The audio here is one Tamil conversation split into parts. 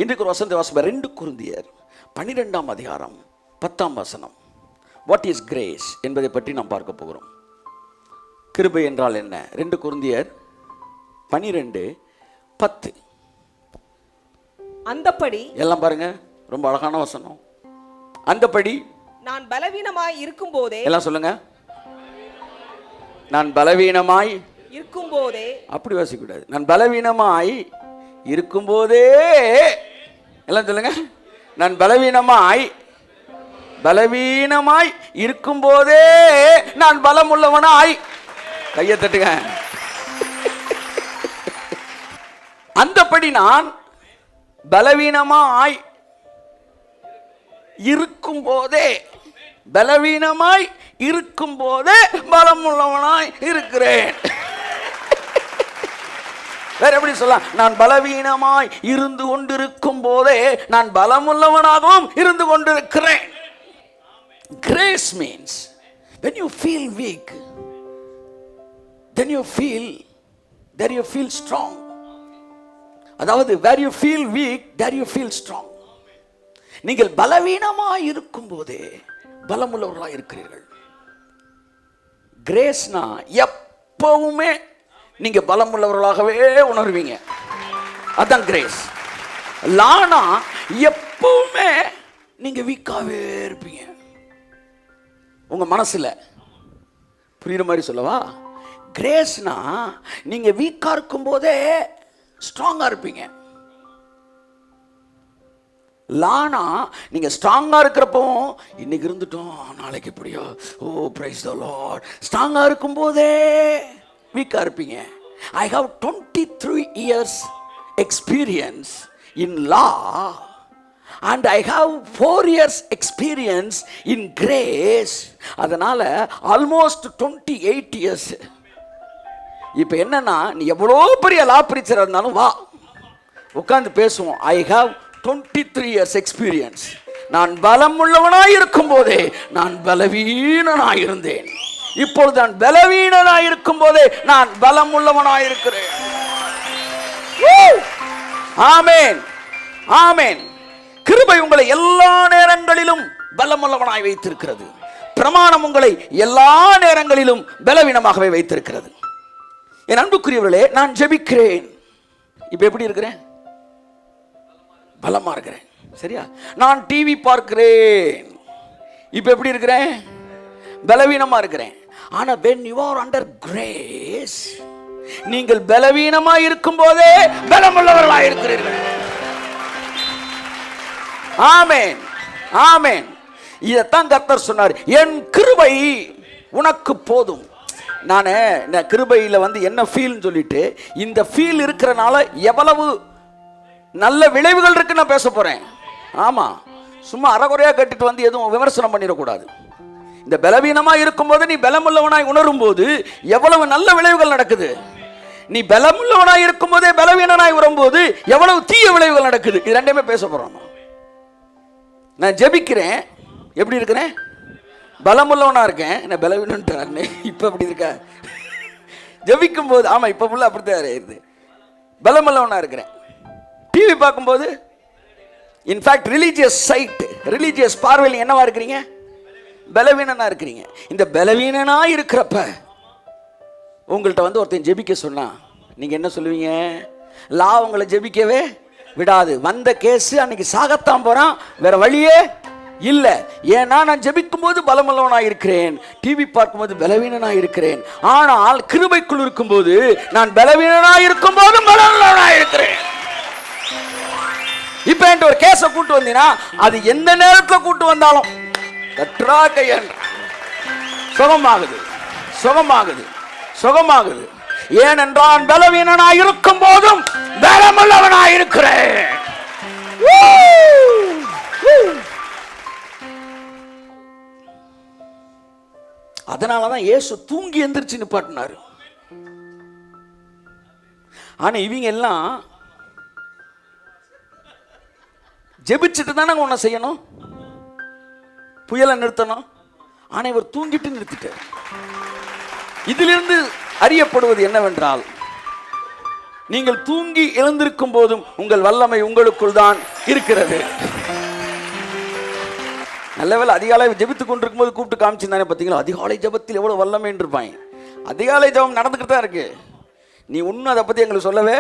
இன்றைக்கு ஒரு வசனத்தை வாசிப்போம். 2 கொரிந்தியர் 12ஆம் அதிகாரம் 10ஆம் வசனம். வாட் இஸ் கிரேஸ் என்பதை பற்றி நாம் பார்க்க போகிறோம். கிருபை என்றால் என்ன? 2 கொரிந்தியர் 12:10. அந்தப்படி எல்லாம் பாருங்க, ரொம்ப அழகான வசனம். அந்தப்படி நான் பலவீனமாய் இருக்கும்போதே, எல்லாம் சொல்லுங்க, நான் பலவீனமாய் இருக்கும்போதே, அப்படி வாசிக்கூடாது. நான் பலவீனமாய் இருக்கும்போதே, எல்லாம் சொல்லுங்க, நான் பலவீனமாய் இருக்கும்போதே நான் பலம் உள்ளவனாய். கையை தட்டுங்க. அந்தப்படி நான் பலவீனமாய் இருக்கும்போதே பலம் உள்ளவனாய் இருக்கிறேன். வேற எப்படி சொல்லலாம்? நான் பலவீனமாய் இருந்து கொண்டிருக்கும் போதே நான் பலமுள்ளவனாகவும் இருந்து கொண்டிருக்கிறேன். Grace means when you feel weak, then you feel strong. அதாவது where you feel weak, there you feel strong. நீங்கள் பலவீனமாய் இருக்கும் போதே பலமுள்ளவர்களாக இருக்கிறீர்கள். கிரேஸ்னா எப்பவுமே நீங்க பலமுள்ளவர்களாகவே உணர்வீங்க. அதான் கிரேஸ். லானா எப்பவுமே நீங்க வீக்காவே இருப்பீங்க உங்க மனசுல. புரியுற மாதிரி சொல்லவா? கிரேஸ்னா நீங்க வீக்கா இருக்கும் போதே ஸ்ட்ராங்கா இருப்பீங்க. லானா நீங்க ஸ்ட்ராங்கா இருக்கிறப்போ இன்னைக்கு இருந்துட்டோம் நாளைக்கு எப்படியோ, ஓ பிரைஸ் தி லார்ட். ஸ்ட்ராங்கா இருக்கும் போதே வீக்கா இருப்பீங்க. I have 23 years experience in law and I have 4 years experience in grace. அதனால almost 28 years. இப்போ என்னன்னா, நீ எவ்வளோ பெரிய லா பிரீச்சராக இருந்தாலும் வா உட்காந்து பேசுவோம். I have 23 years experience. நான் பலம் உள்ளவனாய் இருக்கும் போதே நான் பலவீனனாய் இருந்தேன். இப்பொழுது நான் பலவீனனாய் இருக்கும் போதே நான் பலம் உள்ளவனாய் இருக்கிறேன். ஆமென், ஆமென். கிருபை உங்களை எல்லா நேரங்களிலும் பலமுள்ளவனாய் வைத்திருக்கிறது. பிரமாணம் உங்களை எல்லா நேரங்களிலும் பலவீனமாகவே வைத்திருக்கிறது. என் அன்புக்குரியவர்களே, நான் ஜெபிக்கிறேன். இப்ப எப்படி இருக்கிறேன்? பலமா இருக்கிறேன். சரியா? நான் டிவி பார்க்கிறேன். இப்ப எப்படி இருக்கிறேன்? பலவீனமா இருக்கிறேன். ஆனா when you are under grace, நீங்கள் பலவீனமா இருக்கும் போதே பலமுள்ளவர்களாக இருக்கிறீர்கள். ஆமென், ஆமென். இதைத்தான் கர்த்தர் சொன்னார், என் கிருபை உனக்கு போதும். நான் இந்த கிருபையில என்ன ஃபீல்னு சொல்லிட்டு இந்த ஃபீல் இருக்கிறனால எவ்வளவு நல்ல விளைவுகள் இருக்கு நான் பேச போறேன். ஆமா, சும்மா அறகுறையா கட்டிட்டு எதுவும் விமர்சனம் பண்ணிடக்கூடாது. இந்த பலவீனமா இருக்கும்போது நீ பலமுள்ளவனாய் உணரும் போது எவ்வளவு நல்ல விளைவுகள் நடக்குது. நீ பலமுள்ளவனாய் இருக்கும் போதே பலவீனனாய் வரும்போது எவ்வளவு தீய விளைவுகள் நடக்குது. இது ரெண்டுமே பேச போறோம். நான் ஜெபிக்கிறேன், எப்படி இருக்கிறேன்? பலமுள்ளவனா இருக்கேன். என்ன பலவீனன்றாரு இப்ப எப்படி இருக்க? ஜெபிக்கும் போது ஆமா, இப்ப ஃபுல்லா அப்படித்தான் இருக்குது. பலமுள்ளவனா இருக்கிறேன். டிவி பார்க்கும்போது இன்ஃபேக்ட் ரிலீஜியஸ் பார்வையில் என்னவா இருக்கிறீங்க? பலவீனனா இருக்கிறீங்க. இந்த பலவீனனா இருக்கிறப்ப உங்கள்கிட்ட ஒருத்தன் ஜெபிக்க சொன்னா நீங்க என்ன சொல்லுவீங்க? லா உங்களை ஜெபிக்கவே விடாது. வந்த கேஸ் அன்னைக்கு சாகத்தான் போறான், வேற வழியே இல்ல. ஏன்னா நான் ஜெபிக்கும் போது பலமுள்ளவனாய் இருக்கிறேன், டிவி பார்க்கும்போது பலவீனனாய் இருக்கிறேன். ஆனால் கிருபைக்குள் இருக்கும்போது நான் பலவீனனாய் இருக்கும் போதும் பலமுள்ளவனாய் இருக்கிறேன். இப்ப என்கிட்ட ஒரு கேஸை கூட்டு வந்தீங்கன்னா அது எந்த நேரத்தில் கூட்டு வந்தாலும் கற்றா கையன் சுகமாகுது, சுகமாகுது, சுகமாகுது. ஏனென்றால் பலவீனனாய் இருக்கும் போதும் பலமுள்ளவனாய் இருக்கிறேன். அதனாலதான் இயேசு தூங்கி எந்திரிச்சு நிப்பாட்டினாரு. ஆனா இவங்க எல்லாம் ஜெபிச்சுட்டு தானே ஒன்ன செய்யணும், புயலை நிறுத்தணும். ஆனா இவர் தூங்கிட்டு நிறுத்திட்டார். இதிலிருந்து அறியப்படுவது என்னவென்றால் நீங்கள் தூங்கி எழுந்திருக்கும் போதும் உங்கள் வல்லமை உங்களுக்குள் தான் இருக்கிறது. நல்லவேளை அதிகாலை ஜெபித்துக் கொண்டிருக்கும் போது கூப்பிட்டு காமிச்சிருந்தானே பார்த்தீங்களா, அதிகாலை ஜெபத்தில் எவ்வளோ வல்லமை இருப்பாங்க. அதிகாலை ஜெபம் நடந்துக்கிட்டு தான் இருக்கு. நீ ஒன்றும் அதை பற்றி எங்களுக்கு சொல்லவே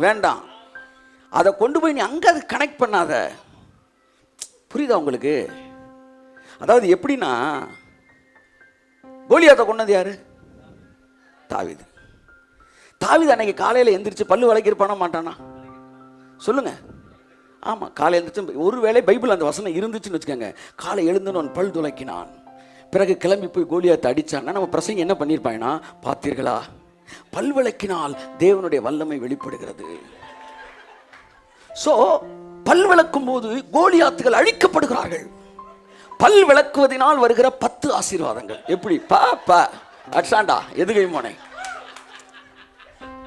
வேண்டாம். அதை கொண்டு போய் நீ அங்கே அதை கனெக்ட் பண்ணாத. புரியுதா உங்களுக்கு? அதாவது எப்படின்னா, கோலியாத்தை கொண்டது யாரு? தாவீது. தாவீது அன்னைக்கு காலையில் எந்திரிச்சு பல்லு விளக்கிருப்பானா மாட்டானா சொல்லுங்க? ஆமாம், காலை எழுந்திரிச்சு ஒருவேளை பைபிள் அந்த வசனம் இருந்துச்சுன்னு வச்சுக்கோங்க, காலை எழுந்துன்னு பல் துளக்கினான், பிறகு கிளம்பி போய் கோலியாத்தை அடிச்சான்னா நம்ம பிரசங்க என்ன பண்ணியிருப்பாங்கன்னா, பார்த்தீர்களா பல் விளக்கினால் தேவனுடைய வல்லமை வெளிப்படுகிறது. சோ பல் விளக்கும் போது கோலியாத்துகள் அழிக்கப்படுகிறார்கள். பல் விளக்குவதனால் வருகிற 10 ஆசீர்வாதங்கள் எப்படி பாப்பா அட்சாண்டா எதுகை மோனை.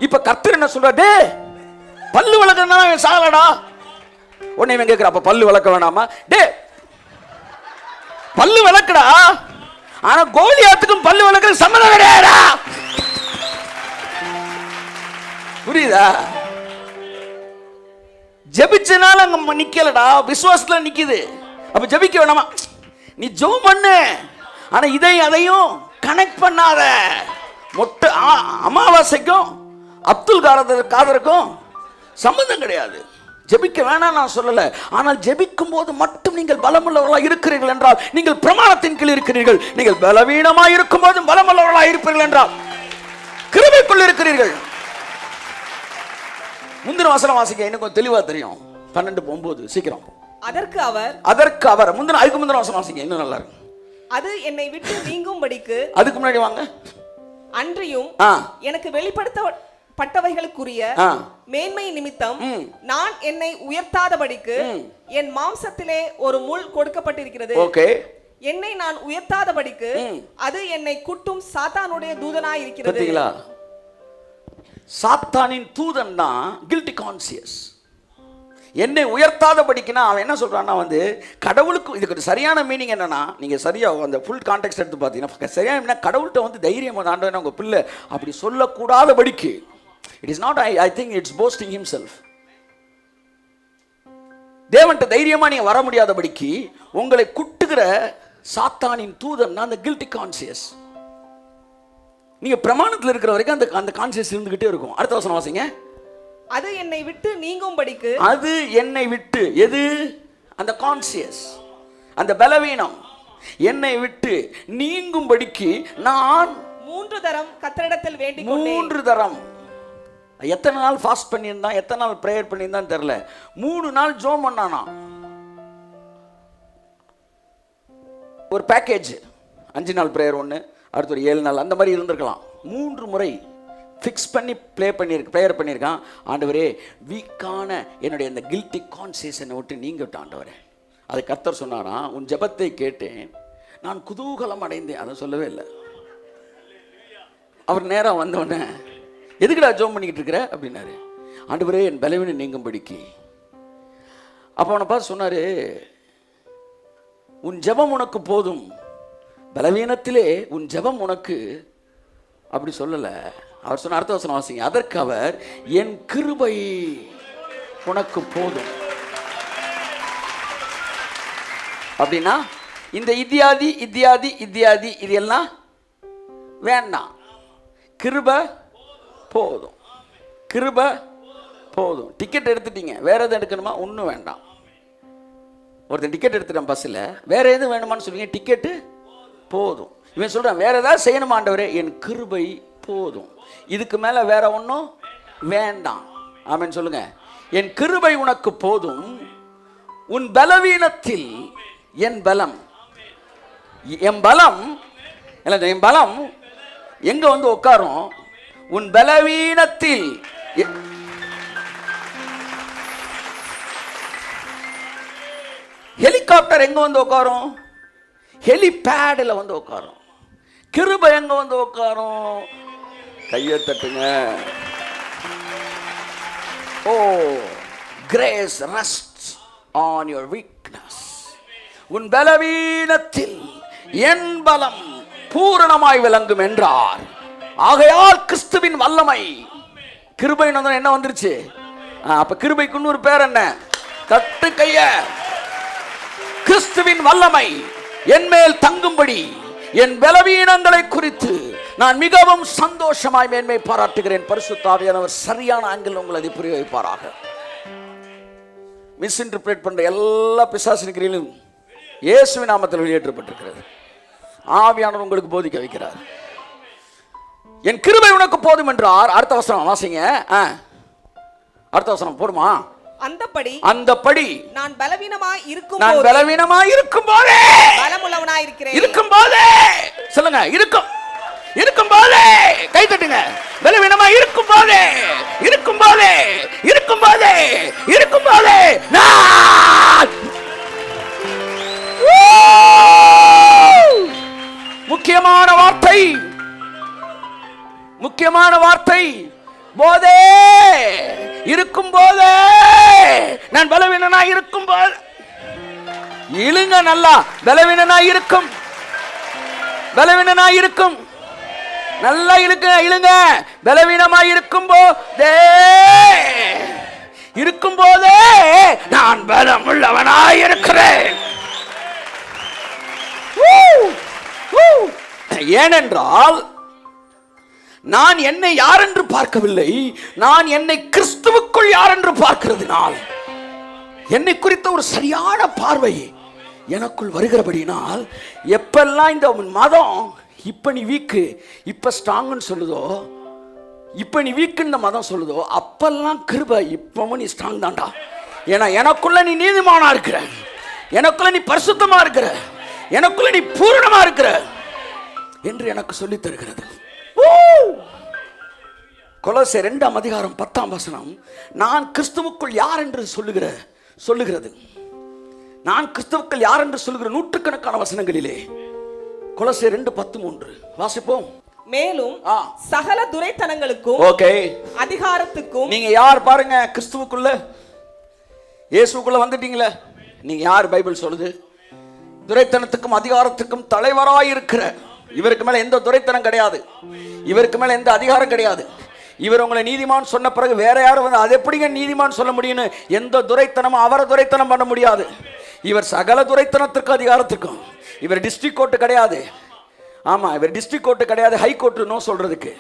இப்ப கர்த்தர் என்ன சொல்றாரு? பல்லு விளக்குனா சாலடா. உடனே இவன் கேட்கிற, அப்ப பல்லு விளக்க வேணாமா? டே பல்லு விளக்குடா, ஆனா கோலியாத்துக்கும் பல்லு விளக்குறது சம்மதம் கிடையாதா? புரியுதா? ஜெபிச்சனால அங்க நிக்கலடா, விசுவாசத்துல நிக்குது. அப்ப ஜெபிக்க வேணாமா? நீ ஜெபம் பண்ணு, ஆனா இதையும் அதையும் கனெக்ட் பண்ணாத. மொட்டை அமாவாசைக்கும் அப்துல் காதருக்கும் சம்பந்தம் கிடையாது. ஜெபிக்க வேணாம் நான் சொல்லல, ஆனால் ஜெபிக்கும் போது மட்டும் நீங்கள் பலமுள்ளவர்களாக இருக்கிறீர்கள் என்றால் நீங்கள் பிரமாணத்தின் கீழ் இருக்கிறீர்கள். நீங்கள் பலவீனமாக இருக்கும் போதும் பலமுள்ளவர்களாக இருப்பீர்கள் என்றால் கிருபைக்குள் இருக்கிறீர்கள். முந்தின வசனம் வாசிக்க இன்னும் கொஞ்சம் தெளிவா தெரியும். 12:9 சீக்கிரம். அதற்கு அவர் முந்தின அதுக்கு முந்தின வசனம் வாசிக்க இன்னும் நல்லா இருக்கும். அது என்னை விட்டு நீங்கும்படிக்கு, அதுக்கு முன்னாடி வாங்க, அன்றியும் எனக்கு வெளிப்படுத்தப்பட்டவைகளுக்குரிய மேன்மை நிமித்தம் நான் என்னை உயர்த்தாதபடிக்கு என் மாம்சத்திலே ஒரு முள் கொடுக்கப்பட்டிருக்கிறது. ஓகே, என்னை நான் உயர்த்தாதபடிக்கு அது என்னை குட்டும் சாத்தானுடைய தூதனாய் இருக்கிறது. பாத்தீங்களா? சாத்தானின் தூதன் தான் கில்ட்டி கான்சியஸ். என்னை உயர்த்தாதபடிக்குன்னா அவன் என்ன சொல்றான்னா, வந்து கடவுளுக்கு இதுக்கு சரியான மீனிங் என்னன்னா, நீங்க சரியா அந்த ஃபுல் கான்டெக்ஸ்ட் எடுத்து பார்த்தீங்கன்னா சரியான கடவுள்கிட்ட வந்து தைரியம் ஆண்டவன் உங்க பிள்ளை அப்படி சொல்லக்கூடாதபடிக்கு. It is not I think it's boasting himself. தேவன்கிட்ட தைரியமா நீங்க வர முடியாதபடிக்கு உங்களை குட்டுகிற சாத்தானின் தூதன் அந்த கில்ட்டி கான்சியஸ். நீங்க பிரமாணத்தில் இருக்கிற வரைக்கும் அந்த கான்சியஸ் இருந்துகிட்டே இருக்கும். அடுத்த வசனம் வாசிங்க. அது என்னை விட்டு நீங்கும்படிக்கு, அது என்னை விட்டு, எது? அந்த கான்சியஸ், அந்த பலவீனம் என்னை விட்டு நீங்கும்படிக்கு நான் 3 தரம் கர்த்தரிடத்தில் வேண்டிக் கொண்டேன். 3 தரம். எத்தனை நாள் ஃபாஸ்ட் பண்ணியிருந்தான், எத்தனை நாள் பிரேயர் பண்ணியிருந்தான் தெரியல. 3 நாள் ஜோம் பண்ணானா. ஒரு பேக்கேஜ் 5 நாள் பிரேயர் ஒன்று, அடுத்த ஒரு 7 நாள் அந்த மாதிரி இருந்திருக்கலாம். 3 முறை ஃபிக்ஸ் பண்ணி ப்ரேயர் பண்ணியிருக்கான். ஆண்டவரே, வீக்கான என்னுடைய இந்த கில்ட்டி கான்சியஸ் என்னை விட்டு நீங்கட்டும் ஆண்டவரே. அது கர்த்தர் சொன்னாரா, உன் ஜெபத்தை கேட்டேன், நான் குதூகலம் அடைந்தேன். அதை சொல்லவே இல்லை. அவர் நேராக வந்தோடனே, எதுக்குடா ஜெபம் பண்ணிக்கிட்டு இருக்கிற அப்படின்னாரு. ஆண்டவரே, என் பலவீனம் நீங்கும்படிக்கு. அப்போ அவனை பார்த்து சொன்னாரு, உன் ஜெபம் உனக்கு போதும், பலவீனத்திலே உன் ஜெபம் உனக்கு. அப்படி சொல்லல. அவர் சொன்ன அடுத்த வசனம் வாசிங்க. அதற்கு அவர், என் கிருபை உனக்கு போதும். அப்படின்னா இந்த இத்தியாதி இத்தியாதி இத்தியாதி இது எல்லாம் வேண்டாம், கிருபை போதும், கிருபை போதும். டிக்கெட் எடுத்துட்டீங்க, வேற எதுவும் எடுக்கணுமா? ஒன்றும் வேண்டாம். ஒருத்தன் டிக்கெட் எடுத்துட்டேன் பஸ்ஸில், வேற எதுவும் வேணுமான்னு சொல்லுவீங்க, டிக்கெட்டு போதும். இவன் சொல்றான், வேற ஏதாவது செய்யணுமா ஆண்டவரே? என் கிருபை போதும், இதுக்கு மேல வேற ஒன்றும் வேண்டாம். ஆமென் சொல்லுங்க. என் கிருபை உனக்கு போதும், உன் பலவீனத்தில் என் பலம். என் பலம் என் பலம் எங்க வந்து உட்காரும்? உன் பலவீனத்தில். ஹெலிகாப்டர் எங்க வந்து உட்காரும்? ஹெலிபேடில் வந்து உட்காரும். கிருபை எங்க வந்து உட்காரும்? கையை தட்டுங்க. Oh, grace rests on your weakness. உன் பலவீனத்தில் என் பலம் பூரணமாய் விளங்கும் என்றார். ஆகையால் கிறிஸ்துவின் வல்லமை கிருபைன்னு வந்தா என்ன வந்துருச்சு? அப்ப கிருபைக்குன்னு ஒரு பேர் என்ன? தட்டு கைய. கிறிஸ்துவின் வல்லமை என் மேல் தங்கும்படி என் பலவீனங்களை குறித்து நான் மிகவும் சந்தோஷமாய் மேன்மை பாராட்டுகிறேன். பரிசுத்த ஆவியானவர் சரியான ஆங்கிள் உங்களை அதை புரிய வைப்பாராக. மிஸ் இன்டர்பிரேட் பண்ற எல்லா பிசாசின் இயேசுவின் நாமத்தில் வெளியேற்றப்பட்டிருக்கிறது. ஆவியானவர் உங்களுக்கு போதிக்க வைக்கிறார். என் கிருபை உனக்கு போதும் என்றார். அடுத்த வசனம் வாசிங்க. அடுத்த வசனம் போடுமா? அந்தபடி நான் பலவீனமாய் இருக்கும் போதே பலமுள்ளவனாய் இருக்கிறேன். இருக்கும் போதே சொல்லுங்க, இருக்கும் போதே கை தட்டுங்க. பலவீனமாய் இருக்கும் போதே நான் முக்கியமான வார்த்தை போதே. இருக்கும் போதே நான் பலவீனனாய் இருக்கும் போது இழுங்க நல்லா. பலவீனனாய் இருக்கும் நல்லா இழுங்க. பலவீனமாய் இருக்கும் போதே நான் பலமுள்ளவனாய் இருக்கிறேன். ஏனென்றால் நான் என்னை யார் என்று பார்க்கவில்லை, நான் என்னை கிறிஸ்துவுக்குள் யார் என்று பார்க்கிறதுனால் என்னை குறித்த ஒரு சரியான பார்வை எனக்குள் வருகிறபடினால் எப்பெல்லாம் இந்த மதம் இப்ப நீ வீக்கு இப்ப ஸ்ட்ராங்னு சொல்லுதோ, இப்ப நீ வீக்குன்னு மதம் சொல்லுதோ, அப்பெல்லாம் கிருபை இப்பவும் நீ ஸ்ட்ராங் தான்டா. ஏன்னா எனக்குள்ள நீ நீதிமானா இருக்கிற, எனக்குள்ள நீ பரிசுத்தமா இருக்கிற, எனக்குள்ள நீ பூரணமா இருக்கிற என்று எனக்கு சொல்லி தருகிறது. கொலோசியர் 2:10 நான் கிறிஸ்துவுக்குள் யார் என்று சொல்லுகிறது. நான் கிறிஸ்துவுக்குள் யார் என்று சொல்லுகிற நூற்றுக்கணக்கான வசனங்களிலே கொலோசியர் 2:13 வாசிப்போம். மேலும் சகல துரைத்தனங்களுக்கும் அதிகாரத்துக்கும் நீங்க யார் பாருங்க. கிறிஸ்துவுக்குள்ள இயேசுக்குள்ள வந்துட்டீங்களே, நீங்க யார்? பைபிள் சொல்லுது துரைத்தனத்துக்கும் அதிகாரத்துக்கும் தலைவராய் இருக்கிற இவருக்கு மேல எந்த துரைத்தனம் கிடையாது, இவருக்கு மேல எந்த அதிகாரம் கிடையாது. இவர் உங்களை நீதிமான் சொன்ன பிறகு வேற யாரும் வந்து அது எப்படிங்க நீதிமான் சொல்ல முடியும்னு எந்த துரைத்தனமும் அவரை துரைத்தனம் பண்ண முடியாது. இவர் சகல துரைத்தனத்திற்கும் அதிகாரத்திற்கும். இவர் டிஸ்ட்ரிக்ட் கோர்ட்டு கிடையாது. ஆமா, இவர் டிஸ்ட்ரிக்ட் கோர்ட்டு கிடையாது, ஹை கோர்ட்டு நோ சொல்றதுக்கு.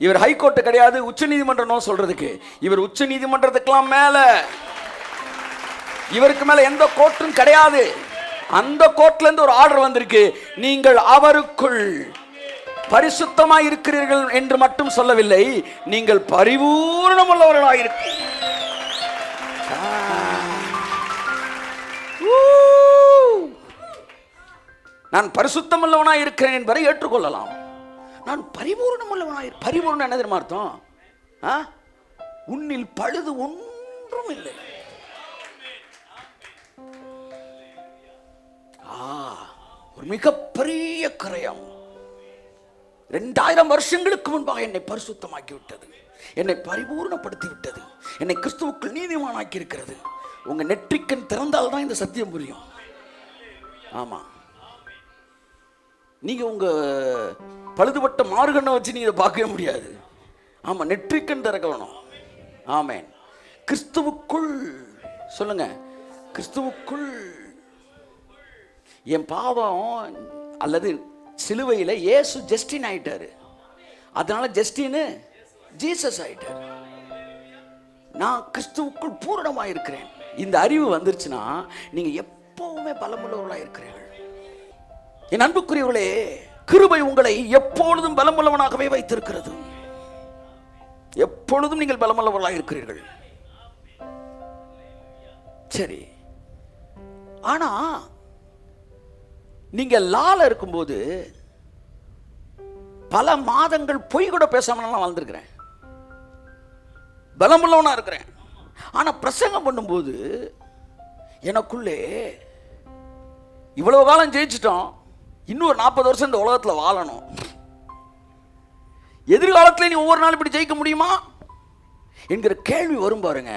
இவர் ஹை கோர்ட்டு கிடையாது, உச்ச நீதிமன்றம் நோ சொல்றதுக்கு. இவர் உச்ச நீதிமன்றத்துக்கெல்லாம் மேல, இவருக்கு மேல எந்த கோர்ட்டும் கிடையாது. அந்த கோர்ட்ல இருந்து ஒரு ஆர்டர் வந்திருக்கு, நீங்கள் அவருக்குள் பரிசுத்தமாய் இருக்கிறீர்கள் என்று மட்டும் சொல்லவில்லை, நீங்கள் பரிபூரணம் உள்ளவர்களாக இருக்கிறீர்கள். நான் பரிசுத்தம் உள்ளவனாய் இருக்கிறேன் என்பதை ஏற்றுக்கொள்ளலாம். நான் பரிபூரணம் உள்ளவனாய், பரிபூரணம் என்ன தெரியுமா அர்த்தம்? உன்னில் பழுது ஒன்றும் இல்லை. ஒரு மிகப்பெரிய கரையம் 2000 வருஷங்களுக்கு முன்பாக என்னை பரிசுத்தமாக்கி விட்டது, என்னை பரிபூர்ணப்படுத்தி விட்டது, என்னை கிறிஸ்துவுக்குள் நீதிமானாக்கி இருக்கிறது. உங்க நெற்றிக்கண் திறந்தால்தான் இந்த சத்தியம் புரியும். ஆமா, நீங்க உங்க பழுதுபட்ட மார்கண்ணை வச்சு நீங்க பார்க்கவே முடியாது. ஆமா, நெற்றிக்கண் திறக்கணும். ஆமென். கிறிஸ்துவுக்குள் சொல்லுங்க, கிறிஸ்துவுக்குள் என் பாவம் அல்லது சிலுவையில் இயேசு ஜஸ்டின் ஆயிட்டாரு, அதனால ஜஸ்டின் ஜீசஸ் ஆயிட்டாரு. நான் கிறிஸ்துவுக்குள் பூரணமாக இருக்கிறேன். இந்த அறிவு வந்துருச்சுன்னா நீங்க எப்பவுமே பலமுள்ளவர்களாக இருக்கிறீர்கள். என் அன்புக்குரியவர்களே, கிருபை உங்களை எப்பொழுதும் பலமுள்ளவனாகவே வைத்திருக்கிறது. எப்பொழுதும் நீங்கள் பலமுள்ளவர்களாக இருக்கிறீர்கள். சரி, ஆனா நீங்க லால இருக்கும்போது பல மாதங்கள் பொய் கூட பேசாம வாழ்ந்திருக்கிறேன், பலமுள்ளவனா இருக்கிறேன். ஆனா பிரசங்கம் பண்ணும்போது எனக்குள்ளே இவ்வளவு காலம் ஜெயிச்சிட்டோம், இன்னொரு 40 வருஷம் இந்த உலகத்தில் வாழணும், எதிர்காலத்தில் நீ ஒவ்வொரு நாளும் இப்படி ஜெயிக்க முடியுமா என்கிற கேள்வி வரும் பாருங்க.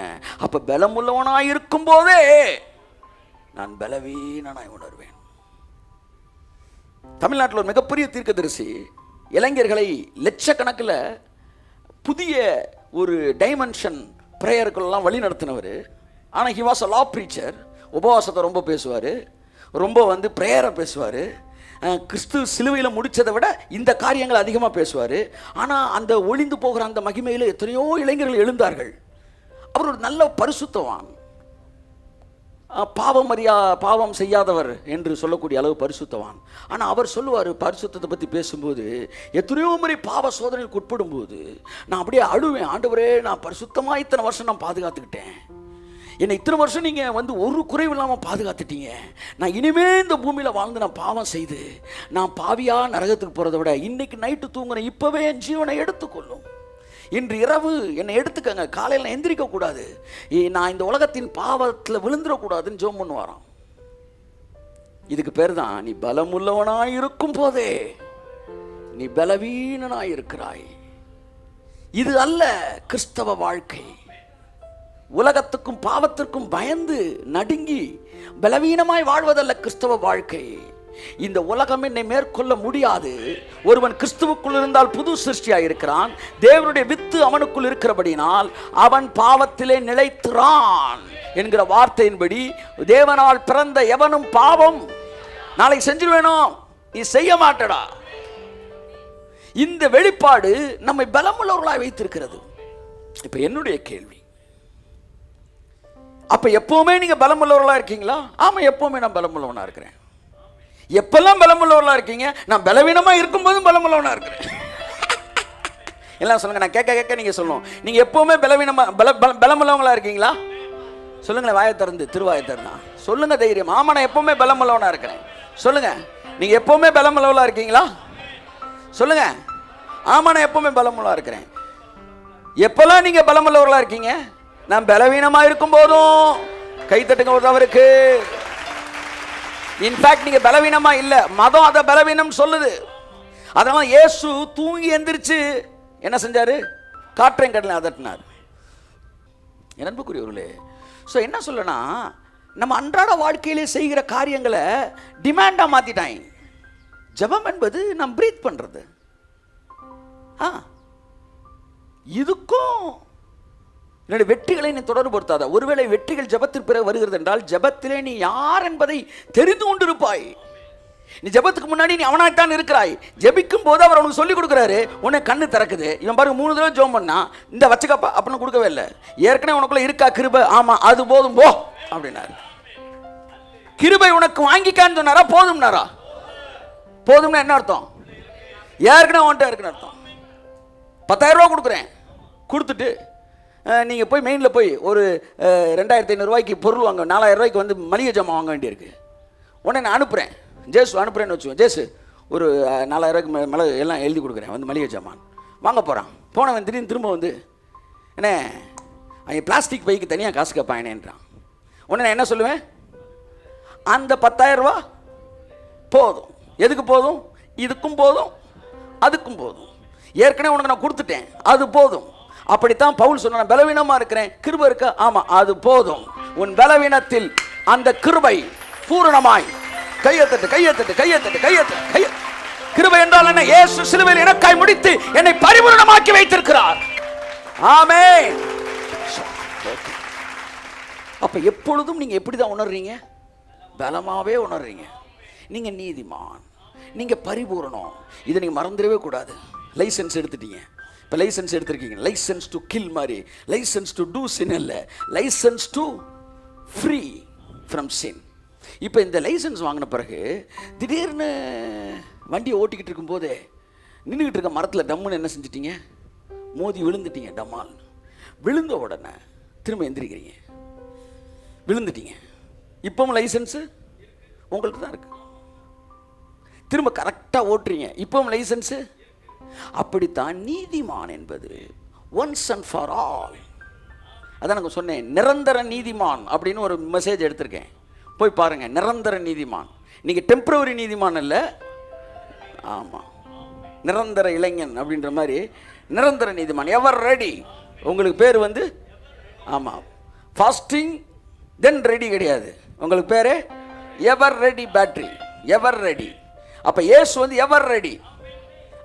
அப்ப பலமுள்ளவனாய் இருக்கும் போதே நான் பலவீனனாய் உணர்வேன். தமிழ்நாட்டில் ஒரு மிகப்பெரிய தீர்க்கதரிசி இளைஞர்களை லட்சக்கணக்கில் புதிய ஒரு டைமென்ஷன் ப்ரேயருக்குள்ளெல்லாம் வழி நடத்தினவர். ஆனால் he was a law preacher. உபவாசத்தை ரொம்ப பேசுவார், ரொம்ப வந்து ப்ரேயரை பேசுவார். கிறிஸ்து சிலுவையில் முடித்ததை விட இந்த காரியங்கள் அதிகமாக பேசுவார். ஆனால் அந்த ஒளிந்து போகிற அந்த மகிமையில் எத்தனையோ இளைஞர்கள் எழுந்தார்கள். அவர் ஒரு நல்ல பரிசுத்தவான், பாவம் செய்யாதவர் என்று சொல்லக்கூடிய அளவு பரிசுத்தவான். ஆனால் அவர் சொல்லுவார், பரிசுத்தத்தை பற்றி பேசும்போது, எத்தனையோ முறை பாவ சோதனைக்கு உட்படும் போது நான் அப்படியே அழுவேன், ஆண்டவரே நான் பரிசுத்தமாக இத்தனை வருஷம் நான் பாதுகாத்துக்கிட்டேன், என்னை இத்தனை வருஷம் நீங்கள் வந்து ஒரு குறைவு இல்லாமல் பாதுகாத்துட்டீங்க, நான் இனிமே இந்த பூமியில் வாழ்ந்து நான் பாவம் செய்து நான் பாவியாக நரகத்துக்கு போகிறத விட இன்னைக்கு நைட்டு தூங்குறேன், இப்போவே என் ஜீவனை எடுத்துக்கொள்ளும், இன்று இரவு என்னை எடுத்துக்கங்க, காலையில் எந்திரிக்க கூடாது, நான் இந்த உலகத்தின் பாவத்தில் விழுந்துடக்கூடாதுன்னு ஜெபம் பண்ணுவாராம். இதுக்கு பேர் தான் நீ பலமுள்ளவனாய் இருக்கும் போதே நீ பலவீனனாய் இருக்கிறாய். இது அல்ல கிறிஸ்தவ வாழ்க்கை. உலகத்துக்கும் பாவத்திற்கும் பயந்து நடுங்கி பலவீனமாய் வாழ்வதல்ல கிறிஸ்தவ வாழ்க்கை. இந்த உலகம் என்னை மேற்கொள்ள முடியாது. ஒருவன் கிறிஸ்துவுக்குள் இருந்தால் புது சிருஷ்டியாய் இருக்கிறான். தேவனுடைய வித்து அவனுக்குள் இருக்கிறபடினால் அவன் பாவத்திலே நிலைத்திரான் என்கிற வார்த்தையின்படி தேவனால் பிறந்த எவனும் பாவம் நாளைக்கு செஞ்சிருவேணும், நீ செய்ய மாட்டடா. இந்த வெளிப்பாடு நம்மை பலமுள்ளவர்களாய் வைத்திருக்கிறது. இப்ப என்னுடைய கேள்வி, அப்ப எப்பவுமே நீங்க பலமுள்ளவர்களா இருக்கீங்களா? ஆமா, எப்பவுமே நான் பலமுள்ளவனா இருக்கிறேன். எப்பெல்லாம் பலமுள்ளவர்களா இருக்கீங்க? நான் பலவீனமா இருக்கும்போதும் பலமுள்ளவனா இருக்கிறேன். எல்லாம் சொல்லுங்க, நான் கேட்க கேட்க நீங்க சொல்லணும். நீங்க எப்பவுமே பலவீனமா பலமுள்ளவங்களா இருக்கீங்களா? சொல்லுங்களேன், வாயை திறந்து, திருவாயை திறந்தா சொல்லுங்க தைரியம். ஆமா, நான் எப்பவுமே பலமுள்ளவனா இருக்கிறேன். சொல்லுங்க, நீங்க எப்பவுமே பலமுள்ளவளா இருக்கீங்களா? சொல்லுங்க. ஆமா, நான் எப்பவுமே பலமுள்ளவா இருக்கிறேன். எப்பெல்லாம் நீங்க பலமுள்ளவர்களா இருக்கீங்க? நான் பலவீனமா இருக்கும் போதும். கை தட்டுங்க ஒரு தவறுக்கு. இன்ஃபேக்ட் நீங்க பலவீனமா இல்ல, மதம் அத பலவீனம் சொல்லுது. அதனால இயேசு தூங்கி எந்திரிச்சு என்ன செஞ்சாரு? காற்றையும் கடலையும் அதட்டினார். என் அன்புக்குரியவர்களே, ஸோ என்ன சொல்லனா, நம்ம அன்றாட வாழ்க்கையிலே செய்கிற காரியங்களை டிமாண்டா மாத்திட்டாங்க. ஜெபம் என்பது நாம் பிரீத் பண்றது. இதுக்கும் என்னுடைய வெற்றிகளை நீ தொடர்புபடுத்தாத. ஒருவேளை வெற்றிகள் ஜெபத்திற்கு பிறகு வருகிறது என்றால் ஜெபத்திலே நீ யார் என்பதை தெரிந்து கொண்டிருப்பாய். நீ ஜெபத்துக்கு முன்னாடி நீ அவனாய்த்தான் இருக்கிறாய். ஜெபிக்கும் போது அவர் அவனுக்கு சொல்லிக் கொடுக்குறாரு, உன்னை கண்ணு திறக்குது. இவன் பாருங்க 3 தடவை ஜெபம் பண்ணா, இந்த வச்சுக்கப்பா அப்படின்னு கொடுக்கவே இல்லை. ஏற்கனவே உனக்குள்ள இருக்கா கிருபை? ஆமா, அது போதும் போ அப்படின்னாரு. கிருபை உனக்கு வாங்கிக்கான்னு சொன்னாரா போதும்னாரா? போதும்னா என்ன அர்த்தம்? ஏற்கனவே உன்கிட்ட இருக்குன்னு அர்த்தம். 10,000 ரூபா கொடுக்குறேன், கொடுத்துட்டு நீங்கள் போய் மெயினில் போய் ஒரு 2,500 ரூபாய்க்கு பொருள் வாங்க, 4,000 ரூபாய்க்கு வந்து மளிகை ஜாமான் வாங்க வேண்டியிருக்கு. உடனே நான் அனுப்புகிறேன், ஜேசு அனுப்புகிறேன்னு வச்சுக்கோங்க. ஜேசு ஒரு 4,000 ரூபாய்க்கு மேலே எல்லாம் எழுதி கொடுக்குறேன், வந்து மளிகை ஜாமான் வாங்க போகிறான். போனவன் திடீர்னு திரும்ப வந்து என்ன அவன் பிளாஸ்டிக் பைக்கு தனியாக காசு கேட்பான் என்னன்றான். உடனே நான் என்ன சொல்லுவேன்? அந்த 10,000 ரூபா போதும். எதுக்கு போதும்? இதுக்கும் போதும், அதுக்கும் போதும். ஏற்கனவே உனக்கு நான் கொடுத்துட்டேன், அது போதும். அப்படித்தான் பவுல் சொன்ன, பலவீனமா இருக்கிறேன், கிருபை இருக்க. ஆமா, அது போதும். உன் பலவீனத்தில் அந்த கிருபை பூரணமாய். கையத்தட்டு கையத்தட்டு கையத்தட்டு கையத்தட்டு கைய. கிருபை என்றால் என்ன? இயேசு சிலுவையில் எனக்காய் முடித்து என்னை பரிபூரணமாக்கி வைத்திருக்கிறார். ஆமென். அப்ப எப்பொழுதும் நீங்க எப்படிதான் உணர்றீங்க? பலமாவே உணர்றீங்க. நீங்க நீதிமான், நீங்க பரிபூரணம். இதை நீங்க மறந்துடவே கூடாது. லைசன்ஸ் எடுத்துட்டீங்க. இப்போ லைசன்ஸ் எடுத்திருக்கீங்க. லைசன்ஸ் டு கில் மாதிரி, லைசன்ஸ் டு டூ சின் இல்லை, licence to free from sin. இப்போ இந்த லைசன்ஸ் வாங்கின பிறகு திடீர்னு வண்டியை ஓட்டிக்கிட்டு இருக்கும்போதே நின்றுக்கிட்டு இருக்க மரத்தில் டம்முன்னு என்ன செஞ்சிட்டீங்க? மோதி விழுந்துட்டீங்க. டம்மால் விழுந்த உடனே திரும்ப எந்திரிக்கிறீங்க, விழுந்துட்டீங்க. இப்பவும் லைசன்ஸு உங்களுக்கு தான் இருக்கு. திரும்ப கரெக்டாக ஓட்டுறீங்க, இப்பவும் லைசன்ஸு. அப்படித்தான் நீதிமான் என்பது ஒன்ஸ் அண்ட் ஃபார் ஆல். அதான் நான் சொன்னேன், நிரந்தர நீதிமான் அப்படின்னு ஒரு மெசேஜ் எடுத்திருக்கேன், போய் பாருங்க. நிரந்தர நீதிமான். நீங்க டெம்பரவரி நீதிமான் இல்லை. ஆமா, நிரந்தர இளைஞன் அப்படின்ற மாதிரி நிரந்தர நீதிமான். எவர் ரெடி. உங்களுக்கு பேர் வந்து ஆமா ஃபாஸ்டிங் தென் ரெடி கிடையாது. உங்களுக்கு பேரு எவர் ரெடி பேட்டரி, எவர் ரெடி. அப்ப இயேசு வந்து எவர் ரெடி.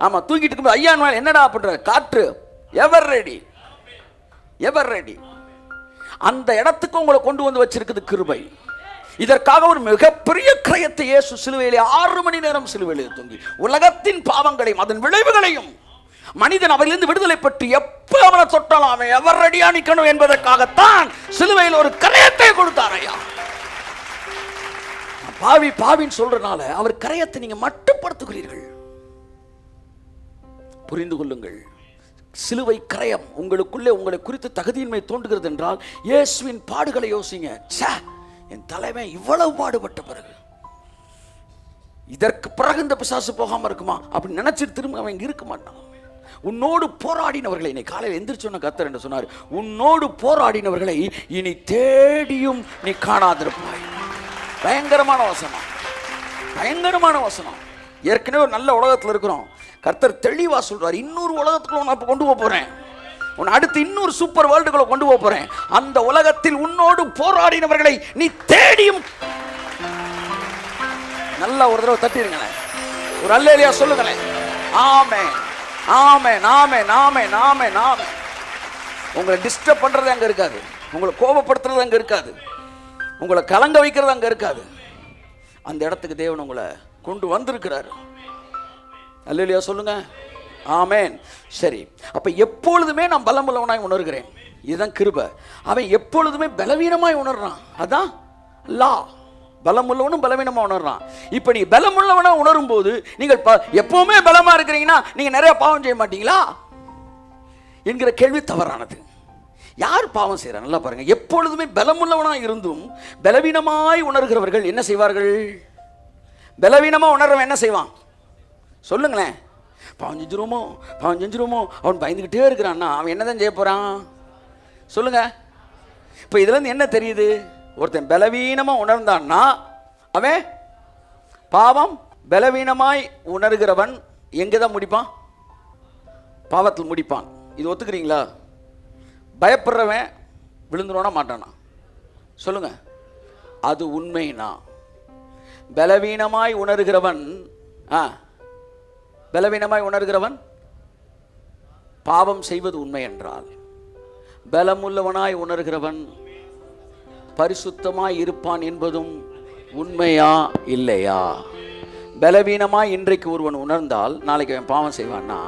ஆமா, தூங்கிட்டு இருக்கும்போது ஐயா என்னடா பண்ற? காற்று எவர் ரெடி. எவர் ரெடி. அந்த இடத்துக்கு உங்களை கொண்டு வந்து வச்சிருக்குது கிருபை. இதற்காக ஒரு மிகப்பெரிய கிரயத்தை இயேசு சிலுவையிலே 6 மணி நேரம் சிலுவையிலே தொங்கி உலகத்தின் பாவங்களையும் அதன் விளைவுகளையும் மனிதன் அவையிலிருந்து விடுதலை பெற்று எப்ப அவனை தொட்டாலும் அவன் எவர் ரெடியா நிக்கணும் என்பதற்காகத்தான் சிலுவையில் ஒரு கிரயத்தை கொடுத்தார். ஐயா, பாவி பாவின்னு சொல்றதுனால அவர் கிரயத்தை நீங்க மட்டுப்படுத்துகிறீர்கள். புரிந்து கொள்ளுங்கள். சிலுவை கிரயம் உங்களுக்குள்ளே உங்களை குறித்து தகுதியின்மை தோன்றுகிறது என்றால் இயேசுவின் பாடுகளை யோசிங்க. என் தலைவன் இவ்வளவு பாடுபட்ட பிறகு இதற்கு பிறகு இந்த பிசாசு போகாம இருக்குமா அப்படி நினைச்சிட்டு திரும்ப அவன் இங்க இருக்க மாட்டான். உன்னோடு போராடினவர்களை இன்னைக்கு காலையில் எந்திரிச்சோன்ன கர்த்தர் என்று சொன்னார், உன்னோடு போராடினவர்களை இனி தேடியும் நீ காணாதிருப்பாய். பயங்கரமான வசனம், பயங்கரமான வசனம். ஏற்கனவே ஒரு நல்ல உலகத்தில் இருக்கிறோம். கர்த்தர் தெளிவா சொல்றார், இன்னொரு உலகத்துக்குள்ள உன்னை கொண்டு போறேன், உன்னை அடுத்து இன்னொரு சூப்பர் வேர்ல்டுக்குள்ள கொண்டு போறேன். அந்த உலகத்தில் உன்னோடு போராடினவர்களை நீ தேடியும். நல்லா ஒரு தடவை தட்டிருங்களேன், ஒரு அல்லேலூயா சொல்லுங்களேன். ஆமென், ஆமென், ஆமென், ஆமென், ஆமென், ஆமென். உங்களை டிஸ்டர்ப் பண்றது அங்க இருக்காது, உங்களை கோபப்படுத்துறது அங்க இருக்காது, உங்களை கலங்க வைக்கிறது அங்க இருக்காது. அந்த இடத்துக்கு தேவன் உங்களை கொண்டு வந்திருக்கிறார். அல்லேலூயா சொல்லுங்க. ஆமென். சரி, அப்ப எப்பொழுதுமே நான் பலமுள்ளவனாய் உணர்கிறேன். இதுதான் கிருபை. அவன் எப்பொழுதுமே பலவீனமாய் உணர்றான். அதான் லா. பலமுள்ளவனும் பலவீனமா உணர்றான். இப்ப நீ பலமுள்ளவனா உணரும் போது நீங்கள் எப்பவுமே பலமா இருக்கிறீங்கன்னா நீங்க நிறைய பாவம் செய்ய மாட்டீங்களா என்கிற கேள்வி தவறானது. யார் பாவம் செய்யறா? நல்லா பாருங்க. எப்பொழுதுமே பலமுள்ளவனாய் இருந்தும் பலவீனமாய் உணர்கிறவர்கள் என்ன செய்வார்கள்? பலவீனமா உணர்றவன் என்ன செய்வான் சொல்லுங்களேன். பாவம் செஞ்சிருமோ, பாவம் செஞ்சிருமோ அவன் பயந்துகிட்டே இருக்கிறான்னா அவன் என்னதான் செய்ய போறான் சொல்லுங்க. இப்ப இதுல இருந்து என்ன தெரியுது? ஒருத்தன் பலவீனமா உணர்ந்தான்னா அவன் பாவம். பலவீனமாய் உணர்கிறவன் எங்கதான் முடிப்பான்? பாவத்தில் முடிப்பான். இது ஒத்துக்கிறீங்களா? பயப்படுறவன் விழுந்துருவானா மாட்டானா சொல்லுங்க. அது உண்மைனா பலவீனமாய் உணர்கிறவன் பலவீனமாய் உணர்கிறவன் பாவம் செய்வது உண்மை என்றால், பலமுள்ளவனாய் உணர்கிறவன் பரிசுத்தமாய் இருப்பான் என்பதும் உண்மையா இல்லையா? பலவீனமாய் இன்றைக்கு ஒருவன் உணர்ந்தால் நாளைக்கு அவன் பாவம் செய்வான்னா,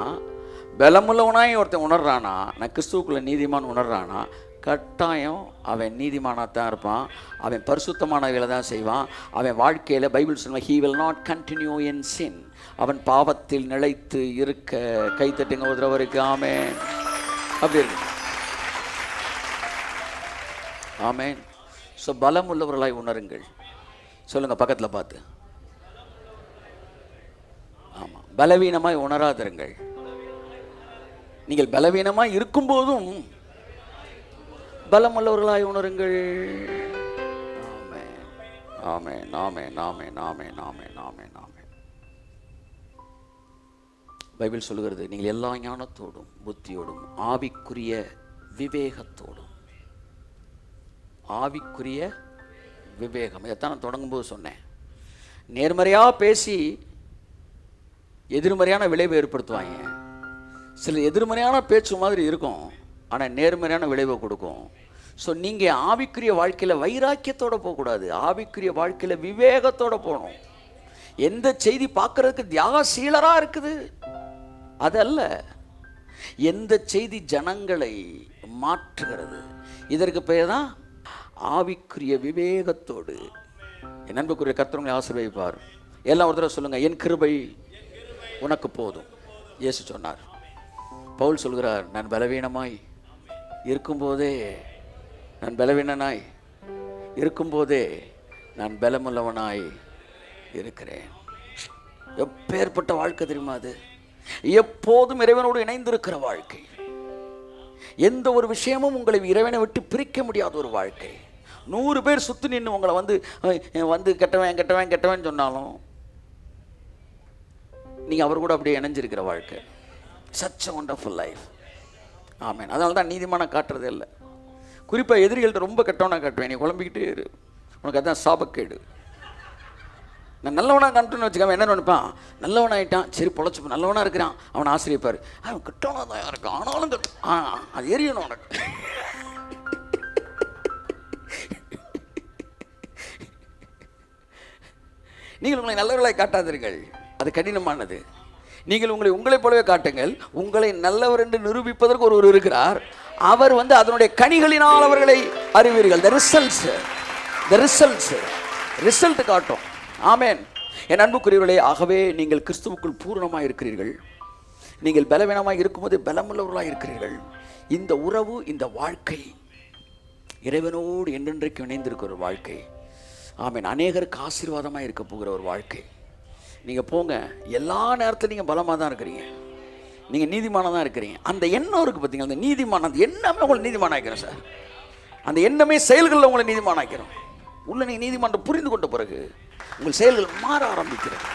பலமுள்ளவனாய் ஒருத்தன் உணர்றானா, நான் கிறிஸ்துவுக்குள்ள நீதிமான் உணர்றானா, கட்டாயம் அவன் நீதிமானாக தான் இருப்பான். அவன் பரிசுத்தமானவைகளை தான் செய்வான். அவன் வாழ்க்கையில் பைபிள் சொல்லுவான், he will not continue in sin. அவன் பாவத்தில் நிலைத்து இருக்க. கை தட்டுங்க உதரவருக்கு. ஆமென். அப்படி இருக்கு. ஆமென். ஸோ பலம் உள்ளவர்களாய் உணருங்கள். சொல்லுங்க பக்கத்தில் பார்த்து. ஆமாம், பலவீனமாய் உணராதிருங்கள். நீங்கள் பலவீனமாய் இருக்கும்போதும் பலமுள்ளவர்களாய் உணருங்கள். ஆமென், ஆமென், ஆமென், ஆமென், ஆமென், ஆமென், ஆமென், ஆமென். பைபிள் சொல்லுகிறது, நீங்கள் எல்லா ஞானத்தோடும் புத்தியோடும் ஆவிக்குரிய விவேகத்தோடும். ஆவிக்குரிய விவேகம், இதைத்தான் நான் தொடங்கும்போது சொன்னேன். நேர்மறையாக பேசி எதிர்மறையான விளைவை ஏற்படுத்துவாங்க. சில எதிர்மறையான பேச்சு மாதிரி இருக்கும், ஆனால் நேர்மறையான விளைவை கொடுக்கும். ஸோ நீங்கள் ஆவிக்குரிய வாழ்க்கையில் வைராக்கியத்தோடு போகக்கூடாது, ஆவிக்குரிய வாழ்க்கையில் விவேகத்தோடு போகணும். எந்த செய்தி பார்க்கறதுக்கு தியாகசீலராக இருக்குது அதல்ல, எந்த செய்தி ஜனங்களை மாற்றுகிறது, இதற்கு பெயர் தான் ஆவிக்குரிய விவேகத்தோடு. என் அன்புக்குரிய கர்த்தரை ஆசீர்வதிப்பார். எல்லாம் ஒரு தடவை சொல்லுங்க, என் கிருபை உனக்கு போதும். இயேசு சொன்னார். பவுல் சொல்கிறார், நான் பலவீனமாய் இருக்கும்போதே, நான் பலவீனனாய் இருக்கும்போதே நான் பலமுள்ளவனாய் இருக்கிறேன். எப்பேற்பட்ட வாழ்க்கை தெரியுமா அது? எப்போதும் இறைவனோடு இணைந்திருக்கிற வாழ்க்கை. எந்த ஒரு விஷயமும் உங்களை இறைவனை விட்டு பிரிக்க முடியாத ஒரு வாழ்க்கை. 100 பேர் சுற்றி நின்று உங்களை வந்து கெட்டவன் கெட்டவன் கெட்டவன் சொன்னாலும் நீங்கள் அவர் கூட அப்படியே இணைஞ்சிருக்கிற வாழ்க்கை. Such a wonderful life. Amen. அதனால தான் நீதிமான காட்டுறதே இல்லை. குறிப்பாக எதிரிகள்கிட்ட ரொம்ப கெட்டவனா காட்டுவேன், நீ குழம்பிக்கிட்டே இரு, உனக்கு அதுதான் சாபக்கேடு. நான் நல்லவனாக காட்டுன்னு வச்சுக்காம என்ன நினைப்பான், நல்லவனாயிட்டான், சரி பொழைச்சிப்போம், நல்லவனாக இருக்கிறான், அவனை ஆசிரியப்பார், அவன் கெட்டவனாக தான் இருக்கான், ஆனாலும் அது எரியணும் உனக்கு. நீங்கள் உங்களை நல்லவர்களாய் காட்டாதீர்கள், அது கடினமானது. நீங்கள் உங்களை போலவே காட்டுங்கள். உங்களை நல்லவர் என்று நிரூபிப்பதற்கு ஒருவர் இருக்கிறார். அவர் அதனுடைய கனிகளினால் அவர்களை அறிவீர்கள். ரிசல்ட் காட்டும். ஆமென். என் அன்புக்குரியவர்களே, ஆகவே நீங்கள் கிறிஸ்துவுக்குள் பூரணமாக இருக்கிறீர்கள். நீங்கள் பலவீனமாக இருக்கும்போது பலமுள்ளவர்களாக இருக்கிறீர்கள். இந்த உறவு, இந்த வாழ்க்கை இறைவனோடு என்றென்றைக்கு இணைந்திருக்கிற ஒரு வாழ்க்கை. ஆமென். அநேகருக்கு ஆசீர்வாதமாக இருக்க போகிற ஒரு வாழ்க்கை. நீங்கள் போங்க, எல்லா நேரத்திலும் நீங்கள் பலமாக தான் இருக்கிறீங்க, நீங்கள் நீதிமானாக தான் இருக்கிறீங்க. அந்த எண்ணம் இருக்குது பார்த்தீங்களா, அந்த நீதிமான், அந்த எண்ணமே உங்களை நீதிமானாக்கிறோம் சார். அந்த எண்ணமே செயல்களில் உங்களை நீதிமானாக்கிறோம். உள்ள நீங்கள் நீதிமான் புரிந்து கொண்ட பிறகு உங்கள் செயல்கள் மாற ஆரம்பிக்கிறது.